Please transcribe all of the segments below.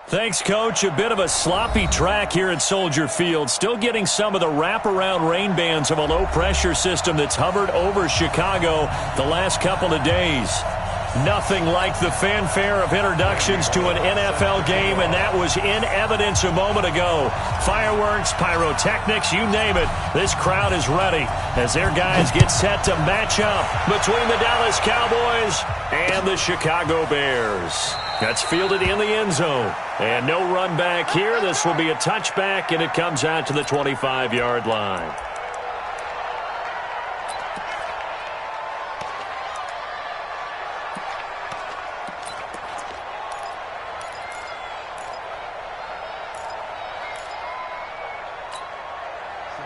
Thanks, Coach. A bit of a sloppy track here at Soldier Field. Still getting some of the wraparound rain bands of a low-pressure system that's hovered over Chicago the last couple of days. Nothing like the fanfare of introductions to an NFL game, and that was in evidence a moment ago. Fireworks, pyrotechnics, you name it. This crowd is ready as their guys get set to match up between the Dallas Cowboys and the Chicago Bears. That's fielded in the end zone. And no run back here. This will be a touchback, and it comes out to the 25-yard line.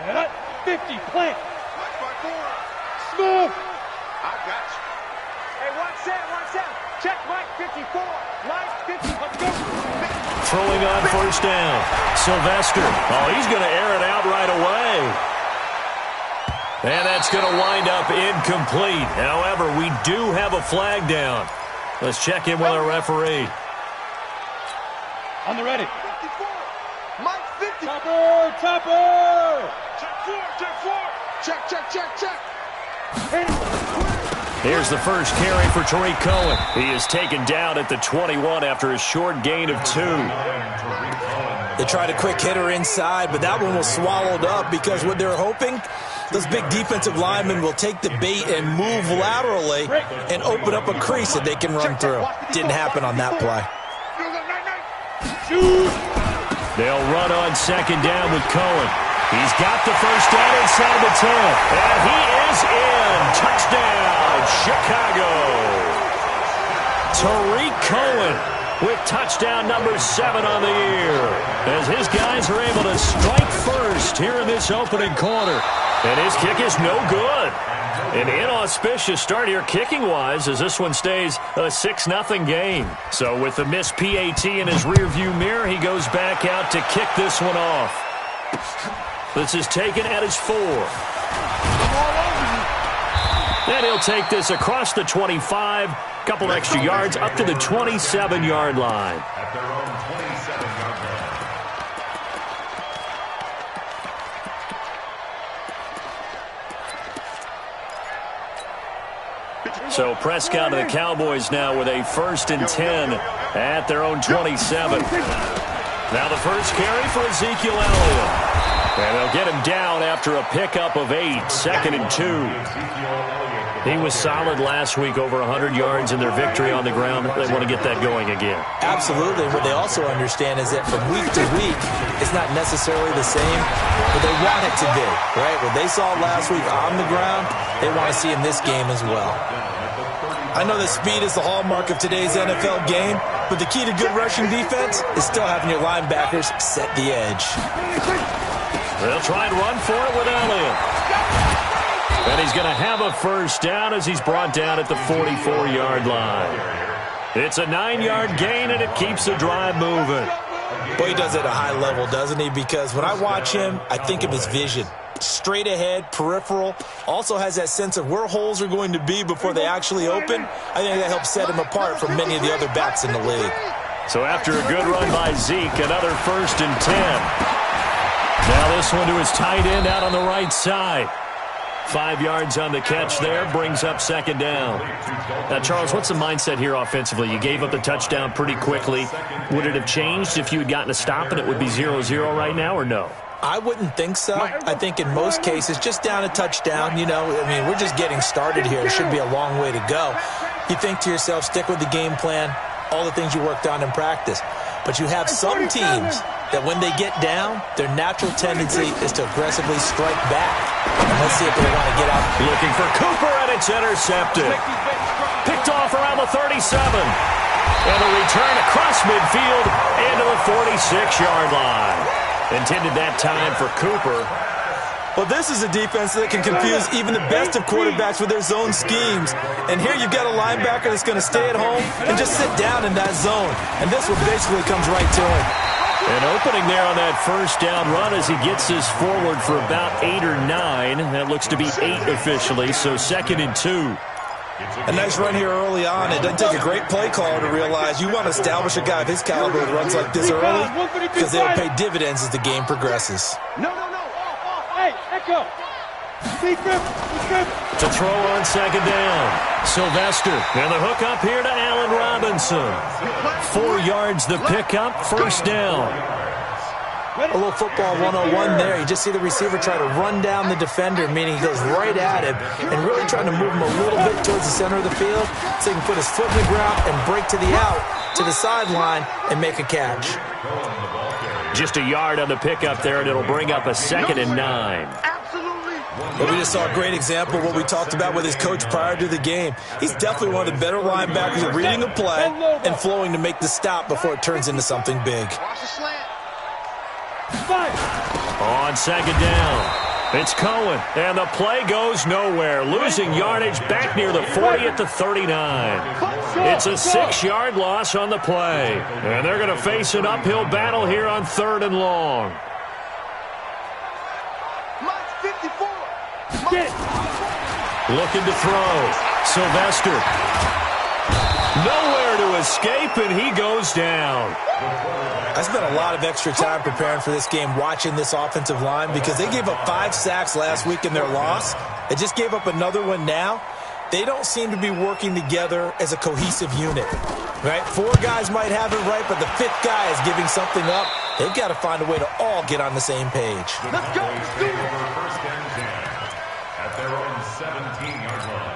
Set up, 50, plant. Smooth. I got you. Hey, one set. Check Mike 54. Mike 50, let's go. Throwing on first down. Sylvester. Oh, he's going to air it out right away. And that's going to wind up incomplete. However, we do have a flag down. Let's check in with our referee. On the ready. 54. Mike 50. Topper. Check. Here's the first carry for Tariq Cohen. He is taken down at the 21 after a short gain of 2. They tried a quick hitter inside, but that one was swallowed up because what they're hoping, those big defensive linemen will take the bait and move laterally and open up a crease that they can run through. Didn't happen on that play. They'll run on second down with Cohen. He's got the first down inside the 10. And he is in. Touchdown, Chicago. Tariq Cohen with touchdown number 7 on the year, as his guys are able to strike first here in this opening quarter. And his kick is no good. An inauspicious start here kicking-wise as this one stays a 6-0 game. So with the missed PAT in his rearview mirror, he goes back out to kick this one off. This is taken at his 4. And he'll take this across the 25, couple extra yards up to the 27-yard line. At their own 27-yard line. So Prescott and the Cowboys now with a 1st and 10 at their own 27. Now the first carry for Ezekiel Elliott. And they'll get him down after a pickup of 8, 2nd and 2. He was solid last week, over 100 yards in their victory on the ground. They want to get that going again. Absolutely. What they also understand is that from week to week, it's not necessarily the same, but they want it to be, right? What they saw last week on the ground, they want to see in this game as well. I know that speed is the hallmark of today's NFL game, but the key to good rushing defense is still having your linebackers set the edge. They'll try and run for it with Elliott. And he's going to have a first down as he's brought down at the 44-yard line. It's a 9-yard gain, and it keeps the drive moving. Boy, he does it at a high level, doesn't he? Because when I watch him, I think of his vision. Straight ahead, peripheral, also has that sense of where holes are going to be before they actually open. I think that helps set him apart from many of the other backs in the league. So after a good run by Zeke, another 1st and 10. Now this one to his tight end out on the right side. 5 yards on the catch there, brings up 2nd down. Now, Charles, what's the mindset here offensively? You gave up the touchdown pretty quickly. Would it have changed if you had gotten a stop and it would be 0-0 right now, or no? I wouldn't think so. I think in most cases, just down a touchdown, we're just getting started here. It should be a long way to go. You think to yourself, stick with the game plan, all the things you worked on in practice. But you have some teams that when they get down, their natural tendency is to aggressively strike back. And let's see if they want to get out. Looking for Cooper, and it's intercepted. Picked off around the 37. And a return across midfield into the 46-yard line. Intended that time for Cooper. Well, this is a defense that can confuse even the best of quarterbacks with their zone schemes. And here you've got a linebacker that's going to stay at home and just sit down in that zone. And this one basically comes right to him. An opening there on that first down run as he gets this forward for about 8 or 9. That looks to be 8 officially, so 2nd and 2. A nice run here early on. It doesn't take a great play caller to realize you want to establish a guy of his caliber who runs like this early because they'll pay dividends as the game progresses. No. Hey, echo. To throw on second down. Sylvester. And the hook up here to Allen Robinson. 4 yards the pickup, first down. A little football 101 there. You just see the receiver try to run down the defender, meaning he goes right at him and really trying to move him a little bit towards the center of the field so he can put his foot in the ground and break to the out, to the sideline, and make a catch. Just a yard on the pickup there, and it'll bring up a 2nd and 9. Absolutely. Well, we just saw a great example of what we talked about with his coach prior to the game. He's definitely one of the better linebackers at reading a play and flowing to make the stop before it turns into something big. Watch the slant. On second down, it's Cohen, and the play goes nowhere, losing yardage back near the 40 at the 39. It's a 6-yard loss on the play, and they're going to face an uphill battle here on 3rd and long. Mike 54. Looking to throw. Sylvester. Nowhere to escape, and he goes down. I spent a lot of extra time preparing for this game watching this offensive line because they gave up 5 sacks last week in their loss. They just gave up another one now. They don't seem to be working together as a cohesive unit, right? 4 guys might have it right, but the 5th guy is giving something up. They've got to find a way to all get on the same page. Let's go. First and 10 at their own 17-yard line.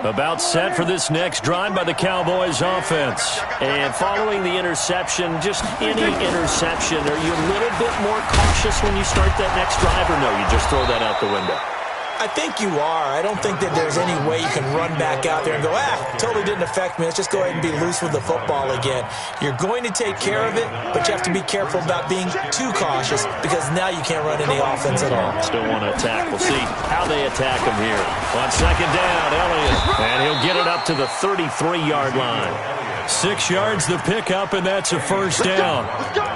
About set for this next drive by the Cowboys offense. And following the interception, just any interception, are you a little bit more cautious when you start that next drive, or no, you just throw that out the window? I think you are. I don't think that there's any way you can run back out there and go, totally didn't affect me. Let's just go ahead and be loose with the football again. You're going to take care of it, but you have to be careful about being too cautious because now you can't run any offense at all. Still want to attack. We'll see how they attack him here. On second down, Elliott. And he'll get it up to the 33-yard line. 6 yards the pickup, and that's a first down.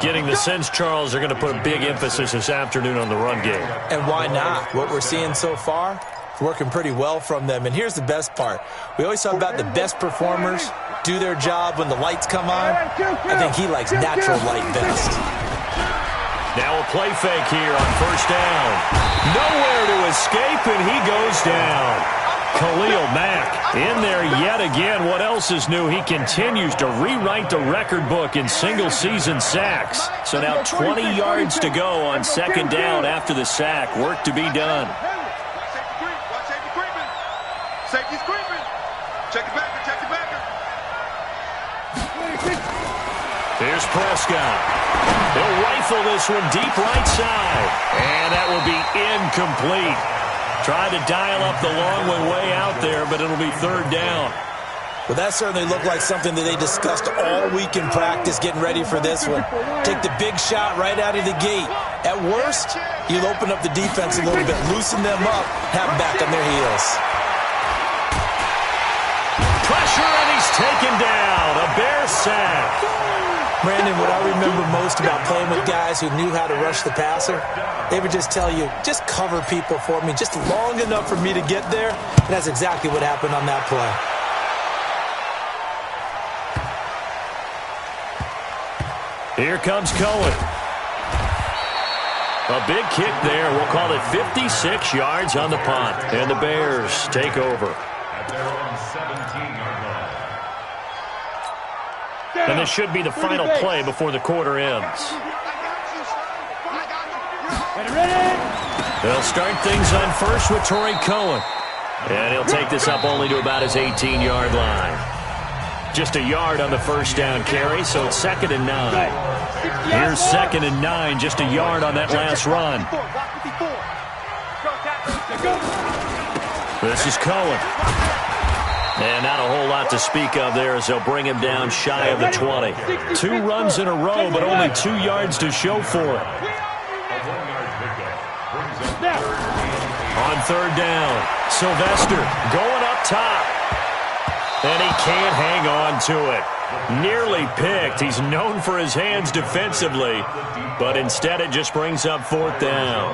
Getting the sense, Charles, they're going to put a big emphasis this afternoon on the run game. And why not? What we're seeing so far is working pretty well from them. And here's the best part. We always talk about the best performers do their job when the lights come on. I think he likes natural light best. Now a play fake here on first down. Nowhere to escape, and he goes down. Khalil Mack in there yet again. What else is new? He continues to rewrite the record book in single-season sacks. So now 20 yards to go on second down after the sack. Work to be done. Watch safety creeping. Safety's creeping. Check it back. Here's Prescott. He'll rifle this one deep right side. And that will be incomplete. Tried to dial up the long one way out there, but it'll be third down. Well, that certainly looked like something that they discussed all week in practice getting ready for this one. Take the big shot right out of the gate. At worst, you'll open up the defense a little bit, loosen them up, have them back on their heels. Pressure, and he's taken down. A Bear sack. Brandon, what I remember most about playing with guys who knew how to rush the passer, they would just tell you, just cover people for me, just long enough for me to get there. And that's exactly what happened on that play. Here comes Cohen. A big kick there. We'll call it 56 yards on the punt. And the Bears take over. At their own 17-yard line. And this should be the final play before the quarter ends. They'll start things on first with Torrey Cohen. And he'll take this up only to about his 18-yard line. Just a yard on the first down carry, so it's 2nd and 9. Here's 2nd and 9, just a yard on that last run. This is Cohen. And not a whole lot to speak of there as they'll bring him down shy of the 20. 2 runs in a row, but only 2 yards to show for it. On third down, Sylvester going up top. And he can't hang on to it. Nearly picked. He's known for his hands defensively, but instead it just brings up 4th down.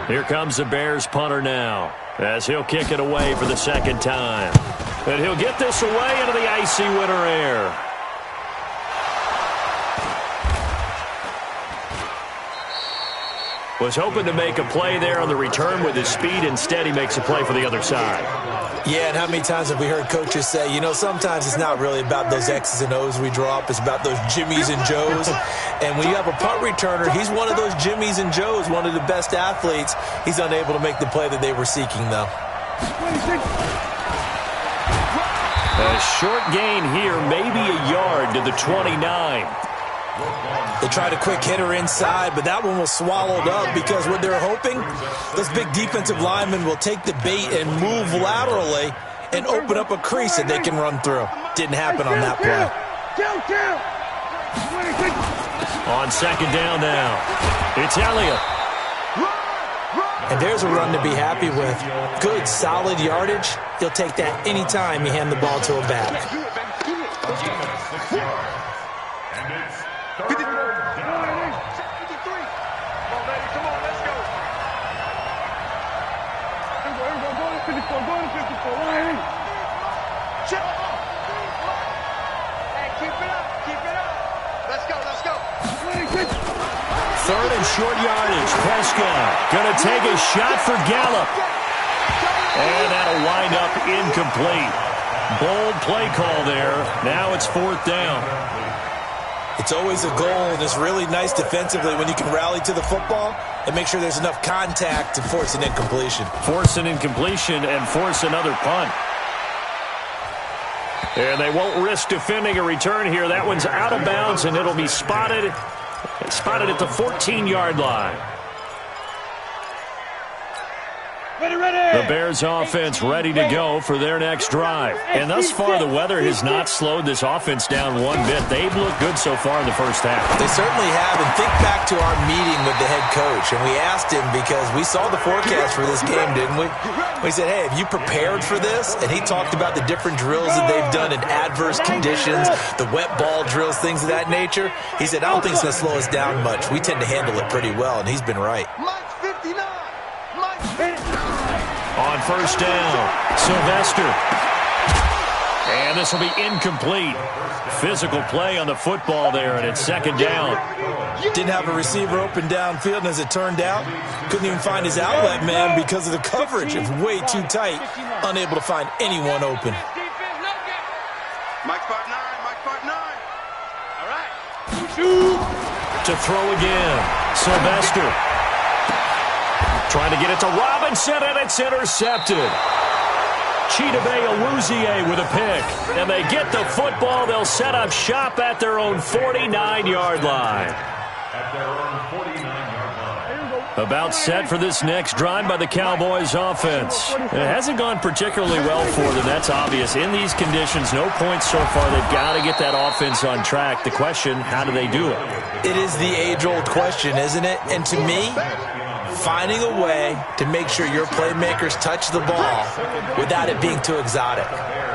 Here comes the Bears punter now. as he'll kick it away for the second time. And he'll get this away into the icy winter air. Was hoping to make a play there on the return with his speed. Instead, he makes a play for the other side. Yeah, and how many times have we heard coaches say, you know, sometimes it's not really about those X's and O's we draw up. It's about those Jimmies and Joes. And when you have a punt returner, he's one of those Jimmies and Joes, one of the best athletes. He's unable to make the play that they were seeking, though. A short gain here, maybe a yard to the 29. They tried a quick hitter inside, but that one was swallowed up because what they're hoping, those big defensive linemen will take the bait and move laterally and open up a crease that they can run through. Didn't happen on that play. On second down now, it's Elliott. And there's a run to be happy with. Good, solid yardage. You'll take that anytime you hand the ball to a back. Third and short yardage. Prescott going to take a shot for Gallup. And that'll wind up incomplete. Bold play call there. Now it's fourth down. It's always a goal, and it's really nice defensively when you can rally to the football and make sure there's enough contact to force an incompletion. Force an incompletion and force another punt. And they won't risk defending a return here. That one's out of bounds, and it'll be spotted at the 14-yard line. The Bears offense ready to go for their next drive. And thus far, the weather has not slowed this offense down one bit. They've looked good so far in the first half. They certainly have. And think back to our meeting with the head coach. And we asked him because we saw the forecast for this game, didn't we? We said, hey, have you prepared for this? And he talked about the different drills that they've done in adverse conditions, the wet ball drills, things of that nature. He said, I don't think it's going to slow us down much. We tend to handle it pretty well, and he's been right. On first down, Sylvester. And this will be incomplete. Physical play on the football there, and it's second down. Didn't have a receiver open downfield, and as it turned out, couldn't even find his outlet man because of the coverage. It's way too tight, unable to find anyone open. Mike 5'9", Mike 5'9". All right. To throw again, Sylvester. Trying to get it to Robinson, and it's intercepted. Chidobe Awuzie with a pick. And they get the football. They'll set up shop at their own 49-yard line. About set for this next drive by the Cowboys offense. It hasn't gone particularly well for them. That's obvious. In these conditions, no points so far. They've got to get that offense on track. The question, how do they do it? It is the age-old question, isn't it? And to me, finding a way to make sure your playmakers touch the ball without it being too exotic.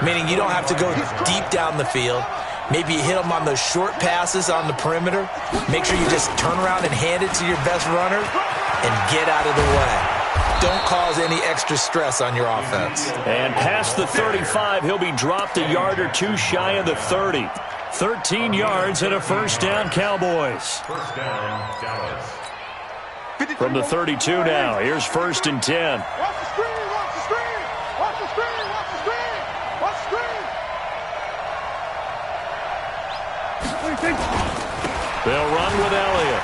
Meaning you don't have to go deep down the field. Maybe you hit them on those short passes on the perimeter. Make sure you just turn around and hand it to your best runner and get out of the way. Don't cause any extra stress on your offense. And past the 35, he'll be dropped a yard or two shy of the 30. 13 yards and a first down, Cowboys. First down, Dallas. From the 32 now, here's first and 10. Watch the screen, watch the screen, watch the screen, watch the screen, watch the screen. They'll run with Elliott.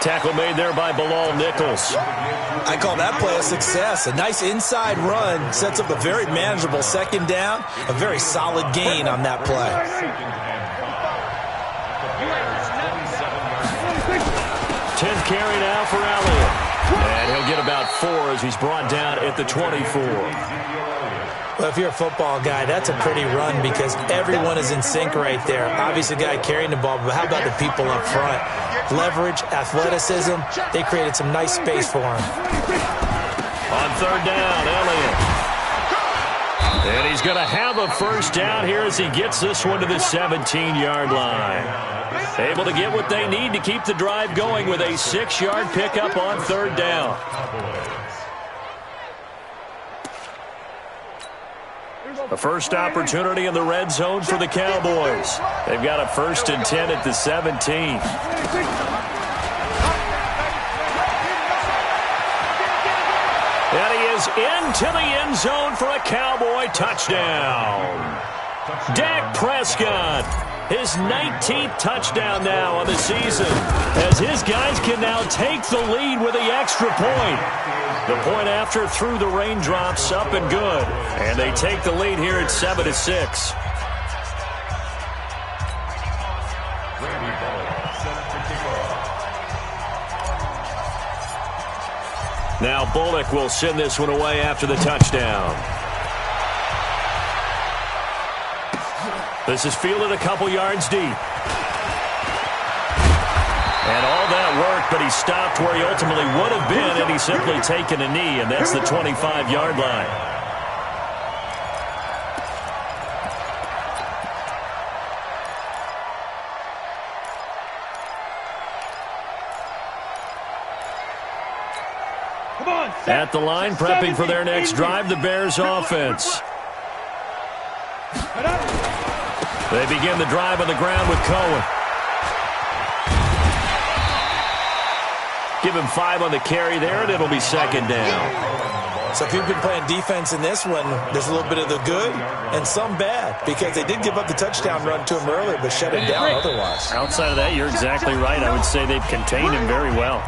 Tackle made there by Bilal Nichols. I call that play a success. A nice inside run sets up a very manageable second down. A very solid gain on that play. 10th carry now for Elliott. And he'll get about 4 as he's brought down at the 24. Well, if you're a football guy, that's a pretty run because everyone is in sync right there. Obviously, the guy carrying the ball, but how about the people up front? Leverage, athleticism, they created some nice space for him. On third down, Elliott. And he's going to have a first down here as he gets this one to the 17-yard line. Able to get what they need to keep the drive going with a 6-yard pickup on third down. A first opportunity in the red zone for the Cowboys. They've got a 1st and 10 at the 17. And he is into the end zone for a Cowboy touchdown. Dak Prescott, his 19th touchdown now on the season, as his guys can now take the lead with the extra point. The point after through the raindrops, up and good. And they take the lead here at 7-6. Now Bullock will send this one away after the touchdown. This is fielded a couple yards deep. And all that work, but he stopped where he ultimately would have been had he simply taken a knee, and that's the 25-yard line. At the line, prepping for their next drive, the Bears offense. They begin the drive on the ground with Cohen. Give him 5 on the carry there, and it'll be 2nd down. So if you've been playing defense in this one, there's a little bit of the good and some bad, because they did give up the touchdown run to him earlier, but shut him down otherwise. Outside of that, you're exactly right. I would say they've contained him very well.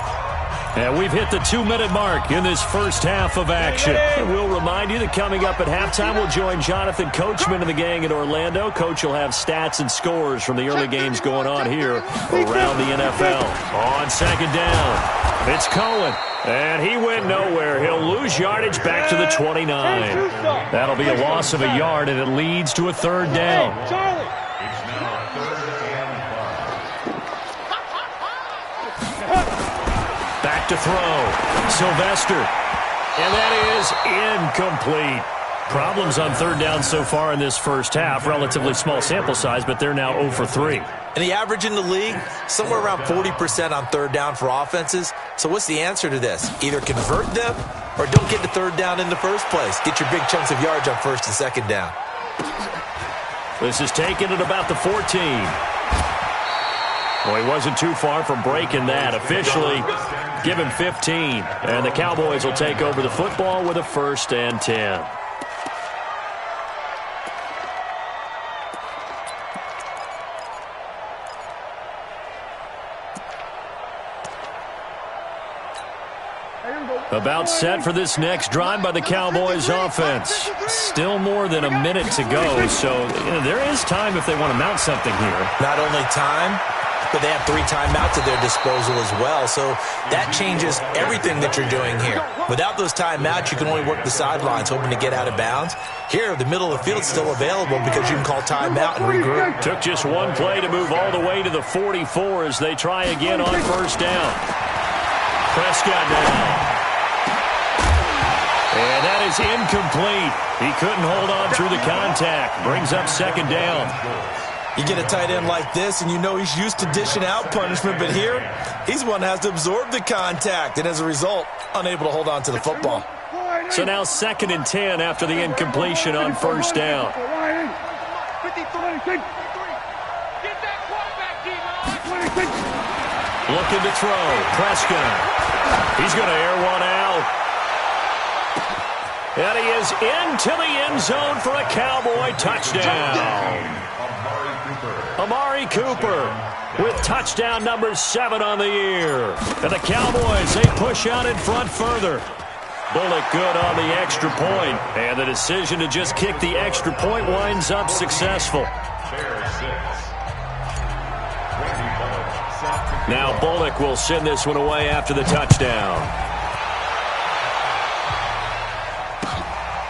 And we've hit the 2-minute mark in this first half of action. And we'll remind you that coming up at halftime, we'll join Jonathan Coachman and the gang in Orlando. Coach will have stats and scores from the early games going on here around the NFL. On 2nd down, it's Cohen. And he went nowhere. He'll lose yardage back to the 29. That'll be a loss of a yard, and it leads to a 3rd down. Back to throw. Sylvester. And that is incomplete. Problems on 3rd down so far in this first half. Relatively small sample size, but they're now 0 for 3. And the average in the league, somewhere around 40% on 3rd down for offenses. So what's the answer to this? Either convert them or don't get to 3rd down in the first place. Get your big chunks of yards on 1st and 2nd down. This is taken at about the 14. Well, he wasn't too far from breaking that. Officially, give him 15. And the Cowboys will take over the football with a 1st and 10. About set for this next drive by the Cowboys offense. Still more than a minute to go, so there is time if they want to mount something here. Not only time, but they have 3 timeouts at their disposal as well, so that changes everything that you're doing here. Without those timeouts, you can only work the sidelines, hoping to get out of bounds. Here, the middle of the field's still available because you can call timeout and regroup. Took just one play to move all the way to the 44 as they try again on 1st down. Prescott down. And that is incomplete. He couldn't hold on through the contact. Brings up 2nd down. You get a tight end like this, and you know he's used to dishing out punishment, but here, he's one that has to absorb the contact, and as a result, unable to hold on to the football. So now 2nd and 10 after the incompletion on 1st down. Looking to throw. Prescott. He's going to air one out. And he is into the end zone for a Cowboy touchdown. Amari Cooper with touchdown number 7 on the year. And the Cowboys, they push out in front further. Bullock good on the extra point. And the decision to just kick the extra point winds up successful. Now Bullock will send this one away after the touchdown.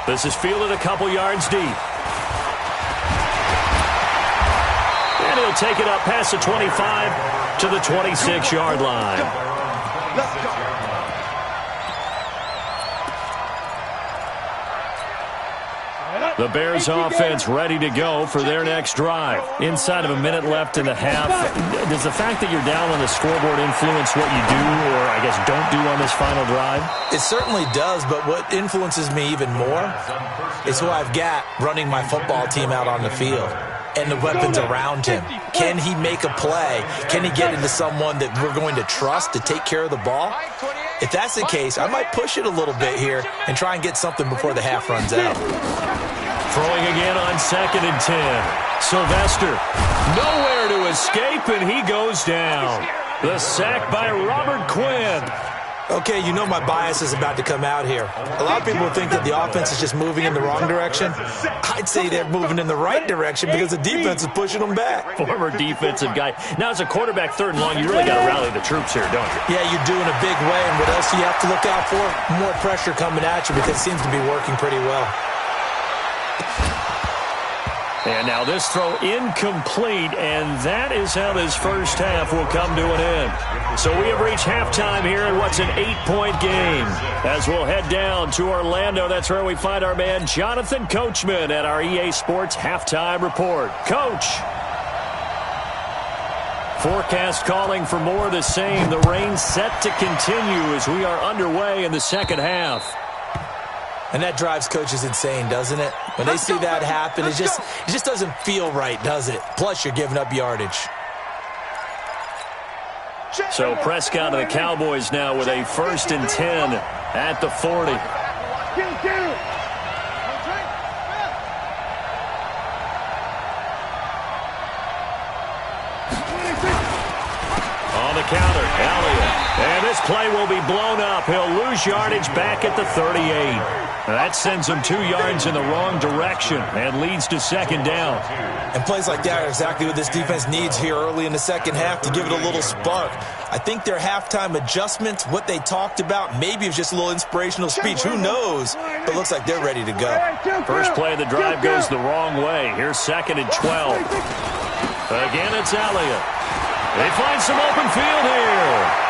This is fielded a couple yards deep. And he'll take it up past the 25 to the 26-yard line. The Bears offense ready to go for their next drive. Inside of a minute left in the half, does the fact that you're down on the scoreboard influence what you do, or I guess don't do on this final drive? It certainly does, but what influences me even more is who I've got running my football team out on the field and the weapons around him. Can he make a play? Can he get into someone that we're going to trust to take care of the ball? If that's the case, I might push it a little bit here and try and get something before the half runs out. Throwing again on 2nd and 10. Sylvester, nowhere to escape, and he goes down. The sack by Robert Quinn. Okay, you know my bias is about to come out here. A lot of people think that the offense is just moving in the wrong direction. I'd say they're moving in the right direction because the defense is pushing them back. Former defensive guy. Now, as a quarterback, 3rd and long, you really got to rally the troops here, don't you? Yeah, you're doing a big way, and what else do you have to look out for? More pressure coming at you because it seems to be working pretty well. And now this throw incomplete, and that is how this first half will come to an end. So we have reached halftime here in what's an 8-point game. As we'll head down to Orlando, that's where we find our man Jonathan Coachman at our EA Sports Halftime Report. Coach. Forecast calling for more of the same. The rain set to continue as we are underway in the second half. And that drives coaches insane, doesn't it? When they see that happen, it just doesn't feel right, does it? Plus, you're giving up yardage. So Prescott of the Cowboys now with a 1st and 10 at the 40. On the counter, Elliott. And this play will be blown up. He'll lose yardage back at the 38. That sends him 2 yards in the wrong direction and leads to 2nd down. And plays like that are exactly what this defense needs here early in the second half to give it a little spark. I think their halftime adjustments, what they talked about, maybe it's just a little inspirational speech. Who knows? But it looks like they're ready to go. First play of the drive goes the wrong way. Here's 2nd and 12. Again, it's Elliott. They find some open field here.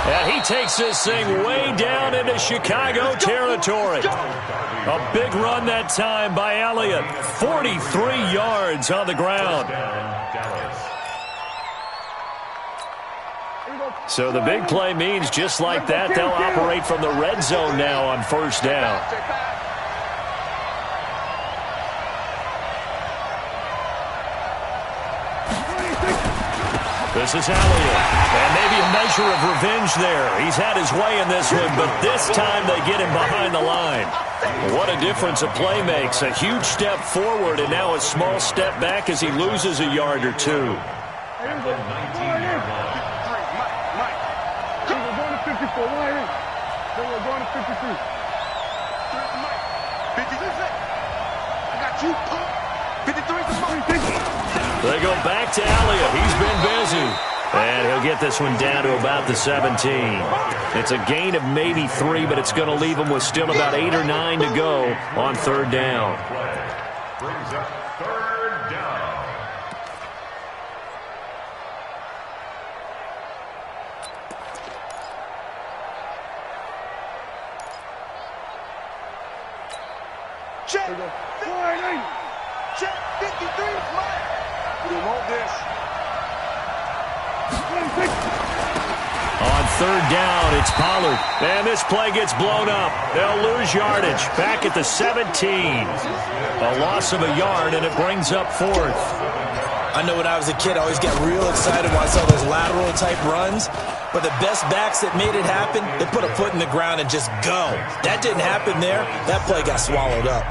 And he takes this thing way down into Chicago territory. A big run that time by Elliott. 43 yards on the ground. So the big play means just like that, they'll operate from the red zone now on 1st down. This is Elliott. And maybe a measure of revenge there. He's had his way in this one, but this time they get him behind the line. What a difference a play makes. A huge step forward and now a small step back as he loses a yard or 2. We're going to 54. Why ain't? Then we're going to 53. 53. I got you. 53. They go back to Elliott. He's been busy. And he'll get this one down to about the 17. It's a gain of maybe 3, but it's going to leave him with still about 8 or 9 to go on 3rd down. Brings up 3rd down. Check. Check. 53 is mine. We want this. On 3rd down, it's Pollard. And this play gets blown up. They'll lose yardage. Back at the 17. A loss of a yard, and it brings up 4th. I know when I was a kid, I always got real excited when I saw those lateral-type runs. But the best backs that made it happen, they put a foot in the ground and just go. That didn't happen there. That play got swallowed up.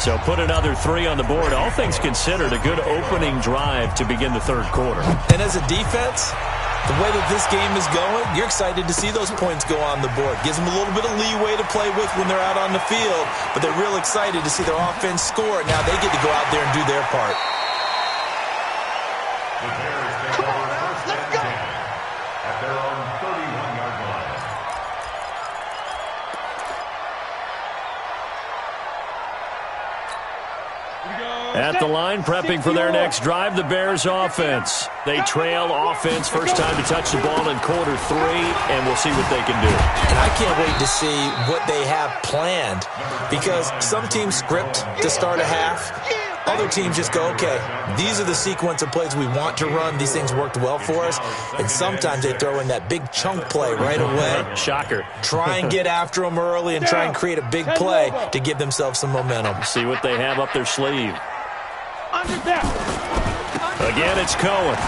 So put another 3 on the board. All things considered, a good opening drive to begin the 3rd quarter. And as a defense, the way that this game is going, you're excited to see those points go on the board. Gives them a little bit of leeway to play with when they're out on the field, but they're real excited to see their offense score. Now they get to go out there and do their part. The Bears take over 1st and 10 at their own 31-yard line. At the line, prepping for their next drive, the Bears offense. They trail offense, first time to touch the ball in quarter 3, and we'll see what they can do. And I can't wait to see what they have planned, because some teams script to start a half. Other teams just go, okay, these are the sequence of plays we want to run. These things worked well for us. And sometimes they throw in that big chunk play right away. Shocker. Try and get after them early and try and create a big play to give themselves some momentum. See what they have up their sleeve. Again, it's Cohen.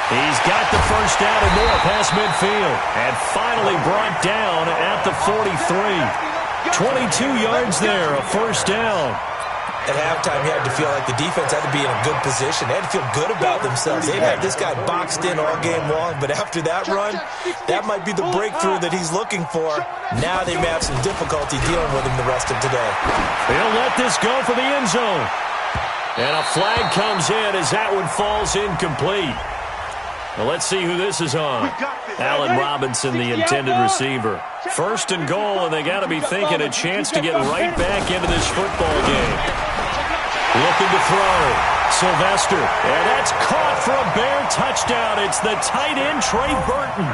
He's got the first down and more past midfield. And finally brought down at the 43. 22 yards there, a first down. At halftime, you had to feel like the defense had to be in a good position. They had to feel good about themselves. They've had this guy boxed in all game long, but after that run, that might be the breakthrough that he's looking for. Now they may have some difficulty dealing with him the rest of today. He'll let this go for the end zone. And a flag comes in as that one falls incomplete. Well, let's see who this is on. Allen Robinson, the intended receiver. First and goal, and they got to be thinking a chance to get right back into this football game. Looking to throw. Sylvester. And that's caught for a Bear touchdown. It's the tight end, Trey Burton.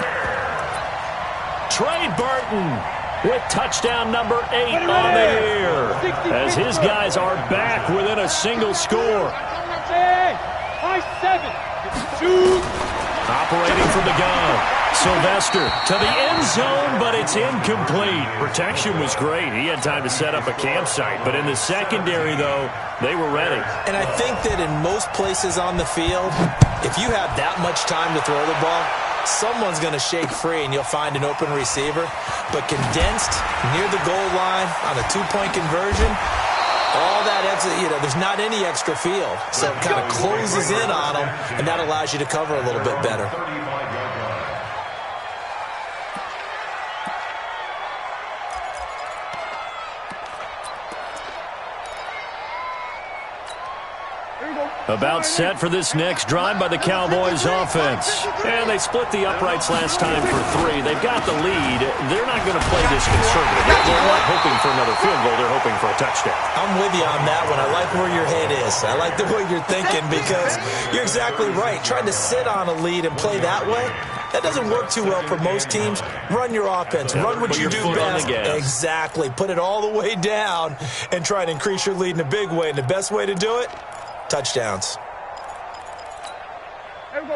Trey Burton with touchdown number 8 on the year. As his guys are back within a single score. Operating from the gun. Sylvester to the end zone, but it's incomplete. Protection was great. He had time to set up a campsite. But in the secondary, though, they were ready. And I think that in most places on the field, if you have that much time to throw the ball, someone's going to shake free and you'll find an open receiver. But condensed near the goal line on a 2-point conversion, all that extra, there's not any extra field. So it kind of closes in on them, and that allows you to cover a little bit better. About set for this next drive by the Cowboys offense. And they split the uprights last time for 3. They've got the lead. They're not going to play this conservative. They're not hoping for another field goal. They're hoping for a touchdown. I'm with you on that one. I like where your head is. I like the way you're thinking, because you're exactly right. Trying to sit on a lead and play that way, that doesn't work too well for most teams. Run your offense. Run what you do best. Exactly. Put it all the way down and try to increase your lead in a big way. And the best way to do it, touchdowns.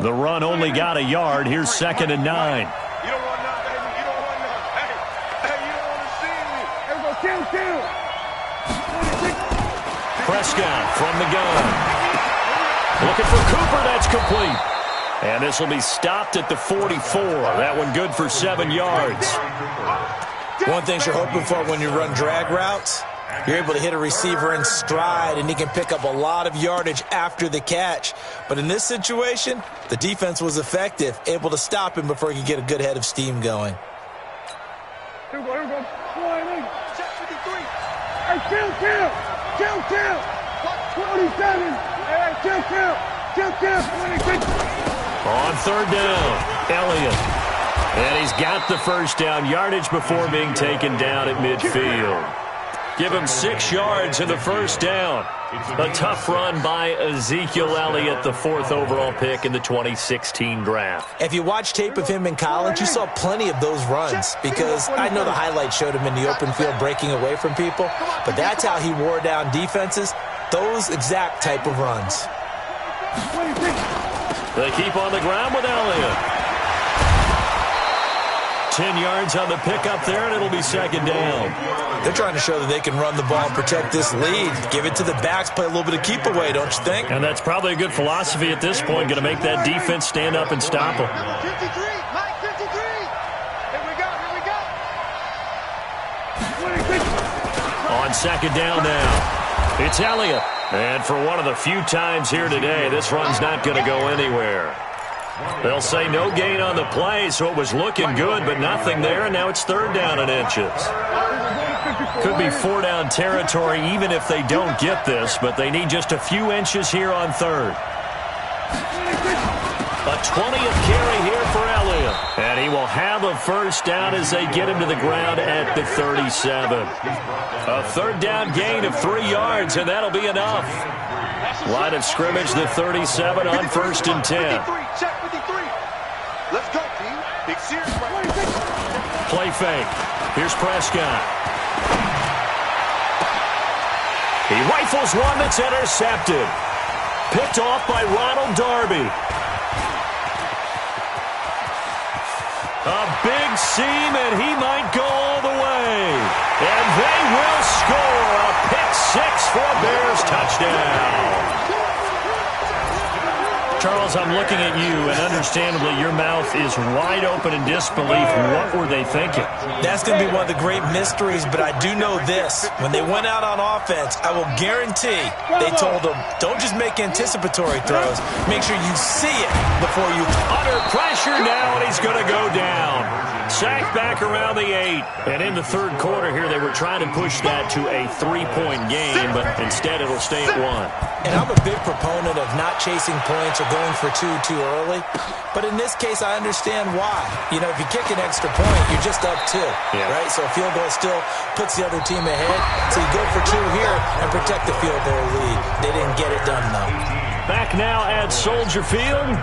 The run only got a yard. Here's 2nd and 9. You don't want none, baby. You don't want none. Hey, you don't want to see me. Here we go, kill. Prescott from the gun. Looking for Cooper. That's complete. And this will be stopped at the 44. That one good for 7 yards. One thing you're hoping for when you run drag routes, you're able to hit a receiver in stride, and he can pick up a lot of yardage after the catch. But in this situation, the defense was effective, able to stop him before he could get a good head of steam going. Here we go. Check 53. Hey, kill. 27. Hey, kill. 26. On 3rd down, Elliott. And he's got the first down, yardage before being taken down at midfield. Give him 6 yards in the first down. A tough run by Ezekiel Elliott, the 4th overall pick in the 2016 draft. If you watch tape of him in college, you saw plenty of those runs, because I know the highlights showed him in the open field breaking away from people, but that's how he wore down defenses, those exact type of runs. They keep on the ground with Elliott. 10 yards on the pickup there, and it'll be 2nd down. They're trying to show that they can run the ball and protect this lead. Give it to the backs, play a little bit of keep away, don't you think? And that's probably a good philosophy at this point, going to make that defense stand up and stop them. 53, Mike 53. Here we go. On 2nd down now, it's Elliott. And for one of the few times here today, this run's not going to go anywhere. They'll say no gain on the play, so it was looking good, but nothing there, and now it's 3rd down and inches. Could be 4-down territory even if they don't get this, but they need just a few inches here on 3rd. A 20th carry here for Elliott. And he will have a first down as they get him to the ground at the 37. A third down gain of 3 yards, and that'll be enough. Line of scrimmage, the 37 on 1st and 10. Check 53. Let's go, team. Big series right. Play fake. Here's Prescott. He rifles one that's intercepted. Picked off by Ronald Darby. A big seam, and he might go all the way. And they will score a pick-6 for a Bears touchdown. Charles, I'm looking at you, and understandably, your mouth is wide open in disbelief. What were they thinking? That's going to be one of the great mysteries, but I do know this. When they went out on offense, I will guarantee they told them, don't just make anticipatory throws. Make sure you see it before you... Under pressure now, and he's going to go down. Sacked back around the 8. And in the third quarter here, they were trying to push that to a 3-point game, but instead it'll stay at 1. And I'm a big proponent of not chasing points or going for two too early. But in this case, I understand why. You know, if you kick an extra point, you're just up 2, right? So a field goal still puts the other team ahead. So you go for 2 here and protect the field goal lead. They didn't get it done, though. Back now at Soldier Field.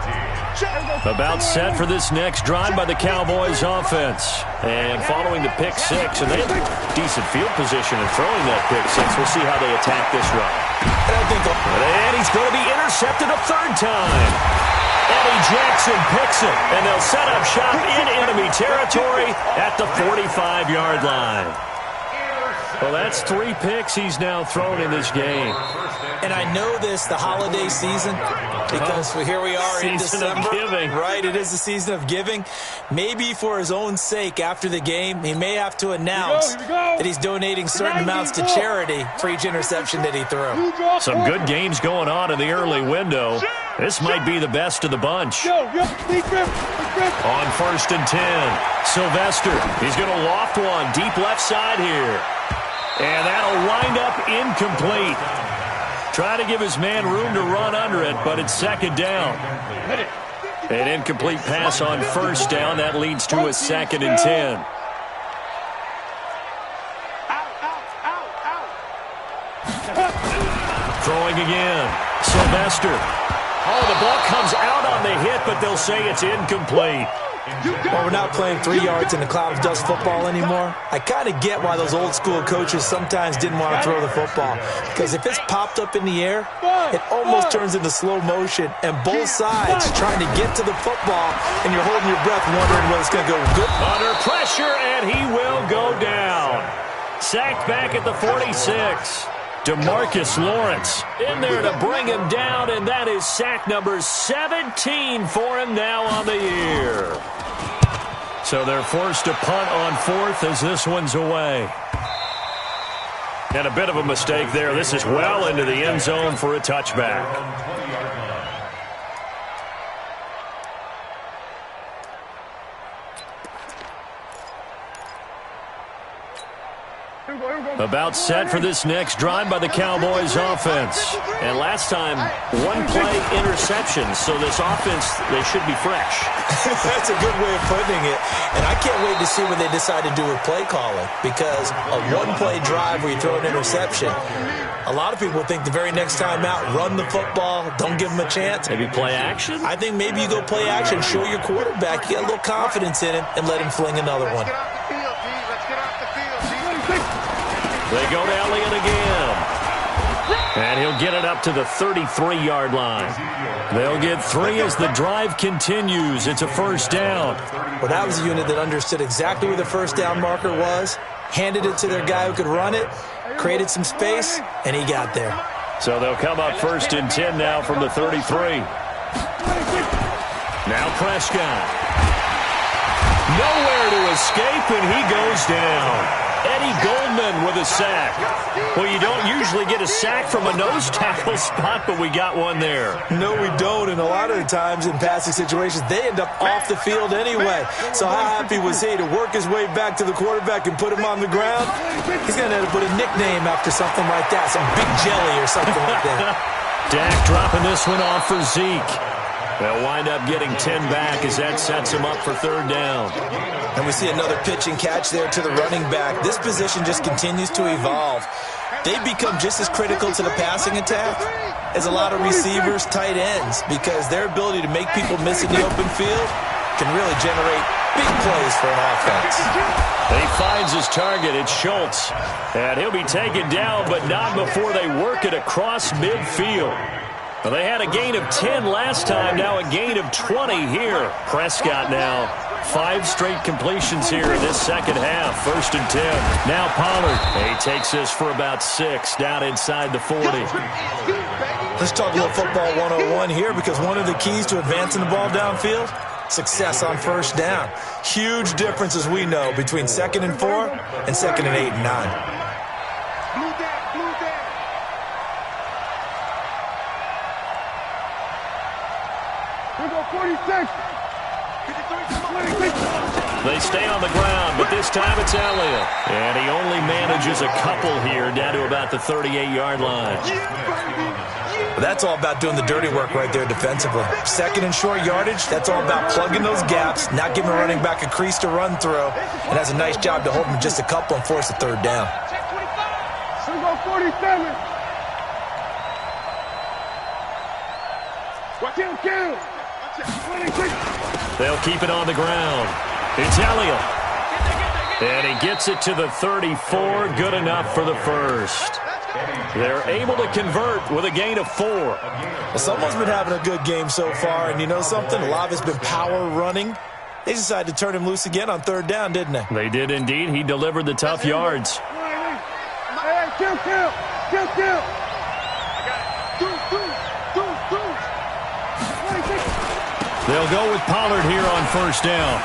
About set for this next drive by the Cowboys offense. And following the pick-6, and they have a decent field position in throwing that pick-6. We'll see how they attack this run. And he's going to be intercepted a third time. Eddie Jackson picks it, and they'll set up shop in enemy territory at the 45-yard line. Well, that's 3 picks he's now thrown in this game. And I know this, the holiday season, because here we are in December. Season of giving. Right, it is the season of giving. Maybe for his own sake, after the game, he may have to announce that he's donating certain amounts to charity for each interception that he threw. Some good games going on in the early window. This might be the best of the bunch. On 1st and 10, Sylvester. He's going to loft one deep left side here. And that'll wind up incomplete. Try to give his man room to run under it, but it's 2nd down. An incomplete pass on 1st down. That leads to a 2nd and 10. Throwing again. Sylvester. Oh, the ball comes out on the hit, but they'll say it's incomplete. Well, we're not playing 3 yards in a cloud of dust football anymore. I kind of get why those old school coaches sometimes didn't want to throw the football. Because if it's popped up in the air, it almost turns into slow motion. And both sides trying to get to the football, and you're holding your breath wondering whether it's going to go good. Under pressure, and he will go down. Sacked back at the 46. DeMarcus Lawrence in there to bring him down, and that is sack number 17 for him now on the year. So they're forced to punt on 4th as this one's away. And a bit of a mistake there. This is well into the end zone for a touchback. About set for this next drive by the Cowboys offense. And last time, 1-play interception. So this offense, they should be fresh. That's a good way of putting it. And I can't wait to see what they decide to do with play calling. Because a 1-play drive where you throw an interception, a lot of people think the very next time out, run the football, don't give them a chance. Maybe play action? I think maybe you go play action, show your quarterback, you get a little confidence in him, and let him fling another one. They go to Elliott again. And he'll get it up to the 33-yard line. They'll get 3 as the drive continues. It's a 1st down. Well, that was a unit that understood exactly where the 1st down marker was, handed it to their guy who could run it, created some space, and he got there. So they'll come up 1st and 10 now from the 33. Now Prescott. Nowhere to escape, and he goes down. Eddie Goldman with a sack. Well, you don't usually get a sack from a nose tackle spot, but we got one there. No, we don't, and a lot of the times in passing situations, they end up off the field anyway. So how happy was he to work his way back to the quarterback and put him on the ground? He's going to have to put a nickname after something like that, some Big Jelly or something like that. Dak dropping this one off for Zeke. They'll wind up getting 10 back as that sets them up for third down. And we see another pitch and catch there to the running back. This position just continues to evolve. They become just as critical to the passing attack as a lot of receivers, tight ends, because their ability to make people miss in the open field can really generate big plays for an offense. He finds his target. It's Schultz. And he'll be taken down, but not before they work it across midfield. Well, they had a gain of 10 last time, now a gain of 20 here. Prescott now 5 straight completions here in this second half. 1st and 10. Now Pollard. He takes this for about 6 down inside the 40. Let's talk a little football 101 here, because one of the keys to advancing the ball downfield, success on first down. Huge difference, as we know, between 2nd and 4 and 2nd and 8 and 9. They stay on the ground, but this time it's Elliott. And he only manages a couple here down to about the 38-yard line. That's all about doing the dirty work right there defensively. 2nd and short yardage, that's all about plugging those gaps, not giving a running back a crease to run through, and has a nice job to hold him just a couple and force a 3rd down. 47. They'll keep it on the ground. It's Elliott. And he gets it to the 34. Good enough for the first. They're able to convert with a gain of 4. Well, someone's been having a good game so far, and you know something? A lot of it's been power running. They decided to turn him loose again on 3rd down, didn't they? They did indeed. He delivered the tough yards. Hey, kill. They'll go with Pollard here on 1st down.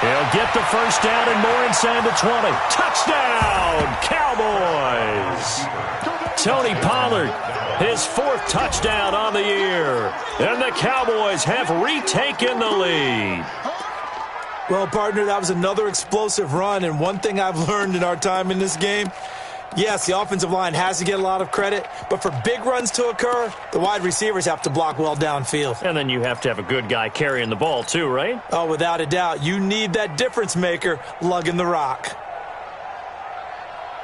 He'll get the 1st down and more inside the 20. Touchdown, Cowboys! Tony Pollard, his 4th touchdown on the year. And the Cowboys have retaken the lead. Well, partner, that was another explosive run, and one thing I've learned in our time in this game, yes, the offensive line has to get a lot of credit, but for big runs to occur, the wide receivers have to block well downfield. And then you have to have a good guy carrying the ball too, right? Oh, without a doubt. You need that difference maker lugging the rock.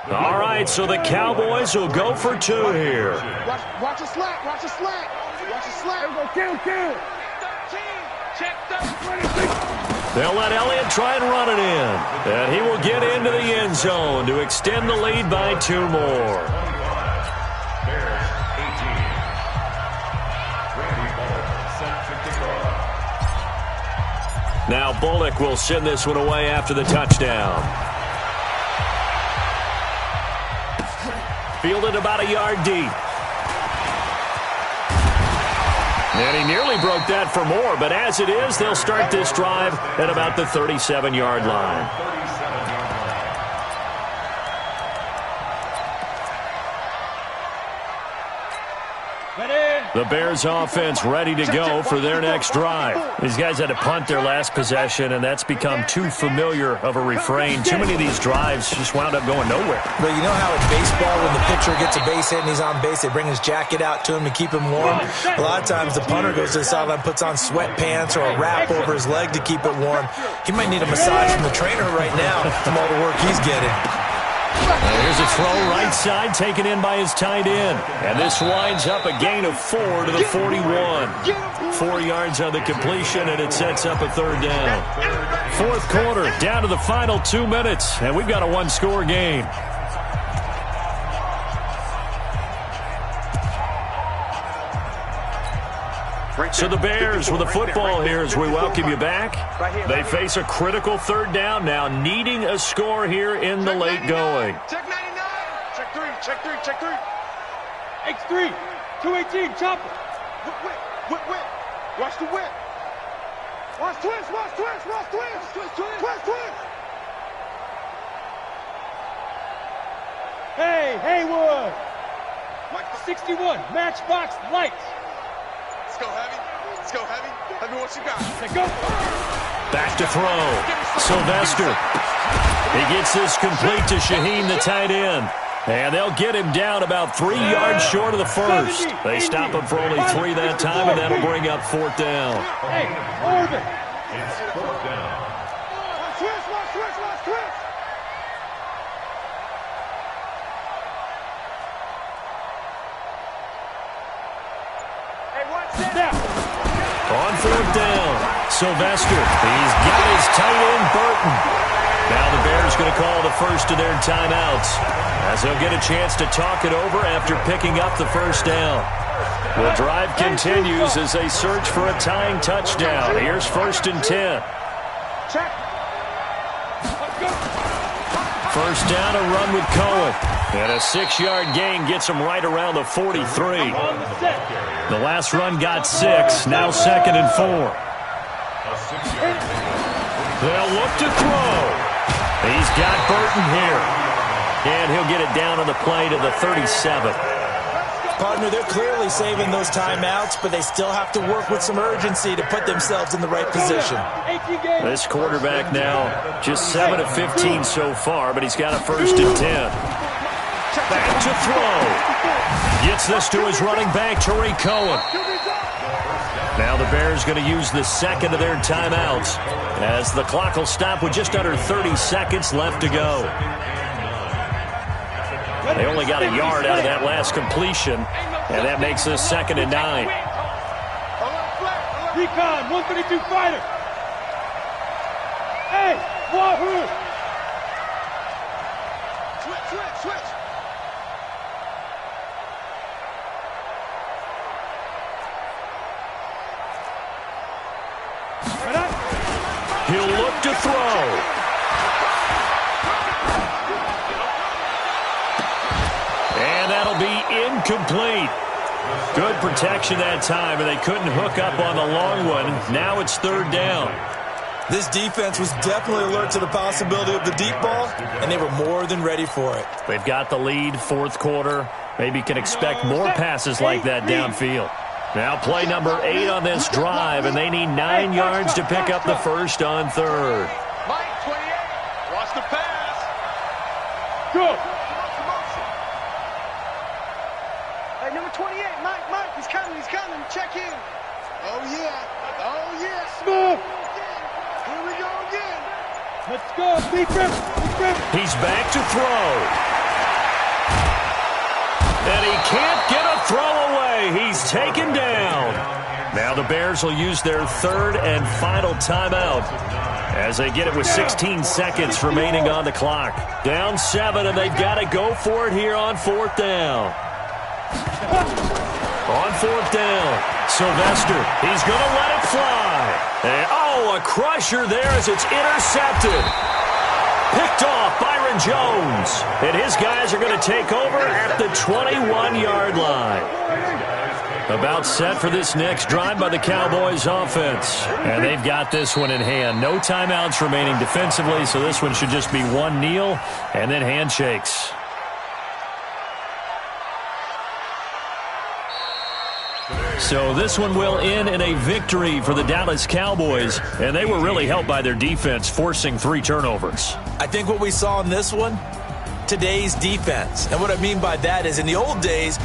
All right, so the Cowboys will go for 2 here. Watch a slack. Watch a slack. Go kill. Check 13. They'll let Elliott try and run it in. And he will get into the end zone to extend the lead by 2 more. Bears 18. Randy Bullock set to kick off. Now Bullock will send this one away after the touchdown. Fielded about a yard deep. And he nearly broke that for more, but as it is, they'll start this drive at about the 37-yard line. The Bears offense ready to go for their next drive. These guys had to punt their last possession, and that's become too familiar of a refrain. Too many of these drives just wound up going nowhere. But you know how in baseball, when the pitcher gets a base hit and he's on base, they bring his jacket out to him to keep him warm? A lot of times the punter goes to the sideline, puts on sweatpants or a wrap over his leg to keep it warm. He might need a massage from the trainer right now from all the work he's getting. Here's a throw right side taken in by his tight end. And this winds up a gain of 4 to the 41. 4 yards on the completion, and it sets up a 3rd down. 4th quarter, down to the final 2 minutes, and we've got a 1-score game. So the Bears with the football here as we welcome you back. They face a critical 3rd down now, needing a score here in the late going. Check 99. Check 3. X3. 218. Chopper. Whip. Watch the whip. Watch twist. Hey, Haywood. 61. Matchbox lights. Let's go heavy. Let me what you got. Let's go. Back to throw. Sylvester. He gets this complete to Shaheen, the tight end. And they'll get him down about 3 yards short of the first. They stop him for only 3 that time, and that'll bring up 4th down. Hey, Orbit. It's 4th down. Switch. Hey, watch that. On 4th down, Sylvester. He's got his tight end, Burton. Now the Bears going to call the first of their timeouts, as they'll get a chance to talk it over after picking up the first down. The drive continues as they search for a tying touchdown. Here's 1st and 10. Check. First down, a run with Cohen. And a 6-yard gain gets him right around the 43. The last run got 6, now 2nd and 4. They'll look to throw. He's got Burton here. And he'll get it down on the play to the 37. Partner, they're clearly saving those timeouts, but they still have to work with some urgency to put themselves in the right position. This quarterback now just 7 of 15 so far, but he's got a 1st and 10. Back to throw. Gets this to his running back, Tariq Cohen. Now the Bears going to use the second of their timeouts, as the clock will stop with just under 30 seconds left to go. They only got a yard out of that last completion, and that makes this 2nd and 9. Recon, 132 fighter. Hey, Wahoo. Switch. He'll look to throw. And that'll be incomplete. Good protection that time, and they couldn't hook up on the long one. Now it's 3rd down. This defense was definitely alert to the possibility of the deep ball, and they were more than ready for it. They've got the lead, 4th quarter. Maybe can expect more passes like that downfield. Now play number 8 on this drive, and they need 9 yards to pick up the first on 3rd. Mike, 28. Watch the pass. Go. Hey, number 28, Mike, he's coming. Check in. Oh, yeah. Smooth. Here we go again. Let's go. Deep grip. He's back to throw. And he can't get a throw away. He's taken down. Now the Bears will use their 3rd and final timeout, as they get it with 16 seconds remaining on the clock. Down 7, and they've got to go for it here on 4th down. On 4th down, Sylvester. He's going to let it fly. And, a crusher there as it's intercepted. Picked off Byron Jones. And his guys are going to take over at the 21-yard line. About set for this next drive by the Cowboys offense. And they've got this one in hand. No timeouts remaining defensively, so this one should just be one kneel and then handshakes. So this one will end in a victory for the Dallas Cowboys, and they were really helped by their defense, forcing 3 turnovers. I think what we saw in this one, today's defense. And what I mean by that is in the old days,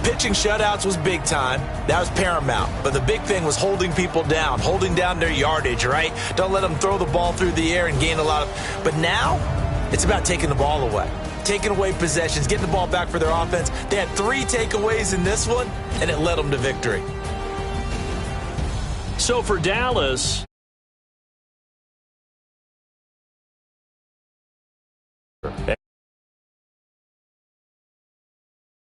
pitching shutouts was big time. That was paramount. But the big thing was holding people down, holding down their yardage, right? Don't let them throw the ball through the air and gain a lot of... But now, it's about taking the ball away. Taking away possessions, getting the ball back for their offense. They had 3 takeaways in this one, and it led them to victory. So for Dallas...